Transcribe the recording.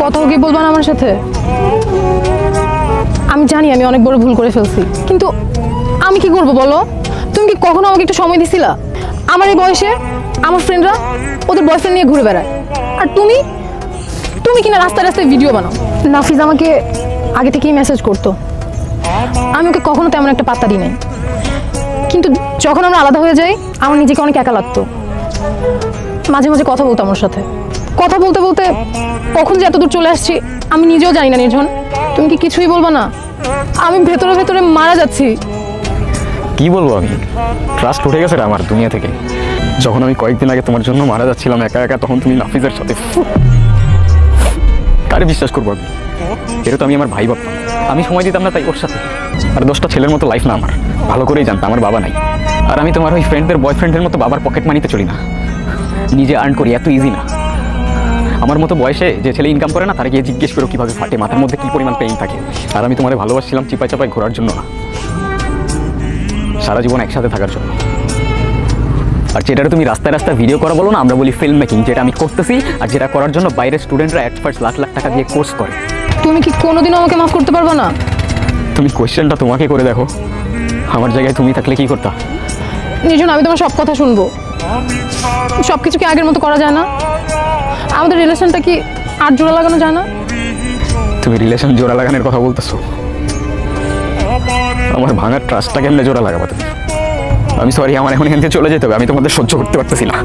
কথা কি বলবা না আমার সাথে? আমি জানি আমি অনেক বড় ভুল করে ফেলছি, কিন্তু আমি কি করব বলো? তুমি কি কখনো আমাকে একটু সময় দিছিলা? আমার এই বয়সে আমার ফ্রেন্ডরা ওদের বয়ফ্রেন্ড নিয়ে ঘুরে বেড়ায়, আর তুমি তুমি কিনা রাস্তায় রাস্তায় ভিডিও বানাও। নাফিজ আমাকে আগে থেকেই মেসেজ করতো, আমি ওকে কখনো তেমন একটা পাত্তা দিই নাই, কিন্তু যখন আমরা আলাদা হয়ে যাই আমার নিজেকে অনেক একা লাগতো। মাঝে মাঝে কথা বলতো আমার সাথে, কথা বলতে বলতে কখন যে এত দূর চলে আসছি আমি নিজেও জানি না। নির্ঝন, তুমি কি কিছুই বলবা না? আমি ভেতরে ভেতরে মারা যাচ্ছি। কি বলবো, আমি ট্রাস্ট উঠে গেছে আমার দুনিয়া থেকে। যখন আমি কয়েকদিন আগে তোমার জন্য মারা যাচ্ছিলাম একা একা, তখন তুমি নাফিজের সাথে। কারে বিশ্বাস করবো আমি? এটা তো আমি আমার ভাই ভাবতাম, আমি সময় দিতাম না তাই ওর সাথে। আর 10টা ছেলের মতো লাইফ না আমার, ভালো করেই জানতাম আমার বাবা নাই। আর আমি তোমার ওই ফ্রেন্ডদের বয়ফ্রেন্ডের মতো বাবার পকেট মানিতে চলি না, নিজে আর্ন করি, এত ইজি না। আমার মতো বয়সে যে ছেলে ইনকাম করে না, তারা গিয়ে জিজ্ঞেস করো কীভাবে ফাটে, মাথার মধ্যে কী পরিমাণ পেইন থাকে। আর আমি তোমার ভালোবাসছিলাম চিপাই চাপাই ঘোরার জন্য না, সারা জীবন একসাথে থাকার জন্য। আর যেটা তুমি রাস্তায় রাস্তায় ভিডিও করা বলো না, আমরা বলি ফিল্ম মেকিং, যেটা আমি করতেছি। আর যেটা করার জন্য বাইরের স্টুডেন্টরা অ্যাট ফার্স্ট লাখ লাখ টাকা দিয়ে কোর্স করে। তুমি কি কোনোদিনও আমাকে মাফ করতে পারবে না? তুমি কোয়েশ্চেনটা তোমাকে করে দেখো, আমার জায়গায় তুমি থাকলে কি করতা? নির্জন, আমি তোমার সব কথা শুনবো। সব কিছু কি আগের মতো করা যায় না? আমাদের রিলেশনটা কি আর জোড়া লাগানো যায় না? তুমি রিলেশন জোড়া লাগানোর কথা বলতেছো? আমার ভাঙার ট্রাস্টটা কেমনে জোড়া লাগাবো তুমি? আমি সরি, আমার এখন এখান থেকে চলে যেতে হবে, আমি তোমাদের সহ্য করতে পারতেছি না।